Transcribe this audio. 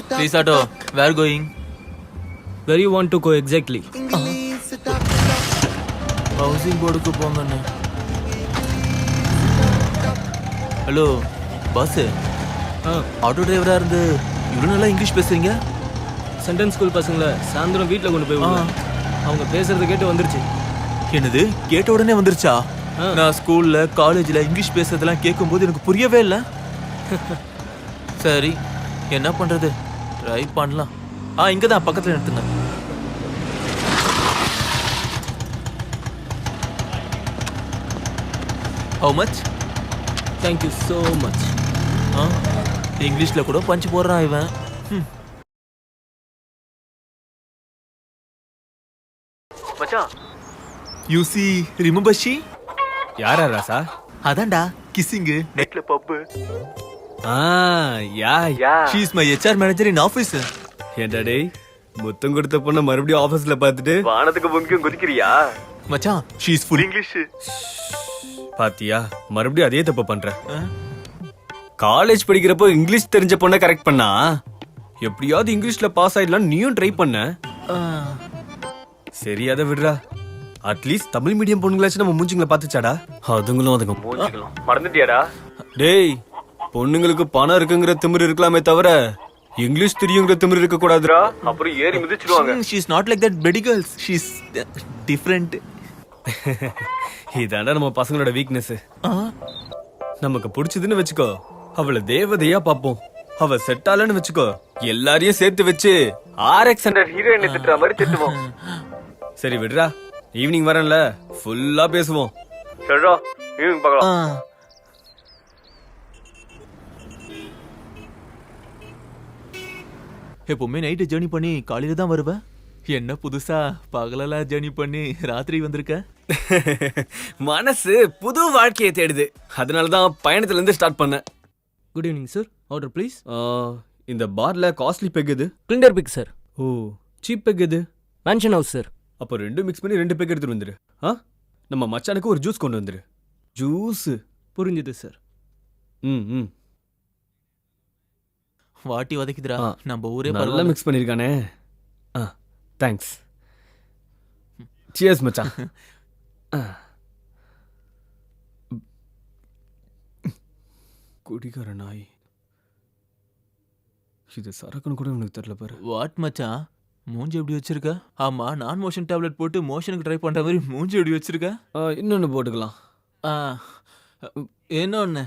Please auto, where going? Where you want to go exactly? Housing போர்டுக்கு போங்கண்ணே. Hello boss, auto டிரைவராக இருந்து இவ்வளோ நல்லா இங்கிலீஷ் பேசுறீங்க? சென்டென்ஸ் ஸ்கூல் பசங்களை சாயந்தரம் வீட்டில் கொண்டு போய் விடுவேன். அவங்க பேசுறது கேட்டு வந்துருச்சு. என்னது கேட்ட உடனே வந்துருச்சா? நான் ஸ்கூல்ல காலேஜில் இங்கிலீஷ் பேசுறதெல்லாம் கேட்கும்போது எனக்கு புரியவே இல்லை. சரி என்ன பண்ணுறது, ட்ரை பண்ணலாம். இங்கே தான் பக்கத்தில் நிறுத்துங்க. How much? Thank you so much. இங்கிலீஷ்ல கூட பஞ்ச் போடுறான் இவன். மச்சான், you see remember she? யாரா ராசா? அதான்டா கிஸ்ஸிங் நெட்ல பப்பு. யா She is my HR manager in office. ஏண்டா டேய், முத்தம் கொடுத்த பொண்ண மறுபடியும் ஆபீஸ்ல பார்த்துட்டு வானத்துக்கு பொங்கியும் குதிக்கிறியா? மச்சான், she is full English. பாத்தியா, மறுபடியும் அதே தப்பு பண்ற. காலேஜ் படிக்கிறப்போ இங்கிலீஷ் தெரிஞ்ச பொண்ணை கரெக்ட் பண்ணா எப்படியாவது இங்கிலீஷ்ல பாஸ் ஆயிடலாம் நீயும் ட்ரை பண்ண. சரி அதை விடுறா. அட்லீஸ்ட் தமிழ் மீடியம் பொண்ணுங்களாச்சும் நம்ம மூஞ்சிங்களை பாத்துச்சாடா? அதுங்களும் அதுங்க மூஞ்சிங்களும் மறந்துட்டியாடா? டேய், பொண்ணுங்களுக்கு பணம் இருக்குங்கிற திமிரு இருக்கலாமே தவிர இங்கிலீஷ் தெரியுங்கிற திமிரு இருக்க கூடாதுடா. அப்புறம் ஏறி மிதிச்சிடுவாங்க. She is not like that bloody girls. She is different. இதாண்டா நம்ம பசங்களோட வீக்னஸ். நமக்கு பிடிச்சதுன்னு வச்சுக்கோ, அவளை தேவதையா பாப்போம். அவ செட் ஆலன்னு வச்சுக்கோ, எல்லாரையும் சேர்த்து வச்சு RX100 ஹீரோயின் திட்டுற மாதிரி திட்டுவோம். சரி விடுறா, ஈவினிங் வரேன்ல ஃபுல்லா பேசுவோம். சரிடா, ஈவினிங் பார்க்கலாம். எப்பவுமே நைட்டு ஜேர்னி பண்ணி காலையில தான் வருவேன். என்ன புதுசா பகலெல்லாம் ஜேர்னி பண்ணி ராத்திரி வந்திருக்க? மனசு புது வாழ்க்கையை தேடுது, அதனாலதான் பயணத்துல இருந்து ஸ்டார்ட் பண்ணேன். Good evening sir, order please. இந்த பார்ல காஸ்ட்லி பெக் எது? கிளிண்டர் பிக் சார். ஓ, சீப் பெக் எது? Mansion house sir. அப்போ ரெண்டும் மிக்ஸ் பண்ணி 2 பெக் எடுத்துட்டு வந்துரு. நம்ம மச்சானுக்கு ஒரு ஜூஸ் கொண்டு வந்துரு. ஜூஸ் புரிஞ்சுது சார். ம் வாட்டி வதைக்குதுடா, நம்ம ஊரே நல்லா மிக்ஸ் பண்ணிருக்கானே. தேங்க்ஸ். சியர்ஸ் மச்சான். குடிகார நாய், இது சரக்குன்னு கூட உனக்கு தெரியல பாரு. வாட் மச்சான், மூஞ்சி எப்படி வச்சிருக்க? ஆமா, நான் மோஷன் டேப்லெட் போட்டு மோஷனுக்கு ட்ரை பண்ற மாதிரி மூஞ்சி எப்படி வச்சிருக்க? இன்னொன்னு போட்டுக்கலாம். இன்னொன்னு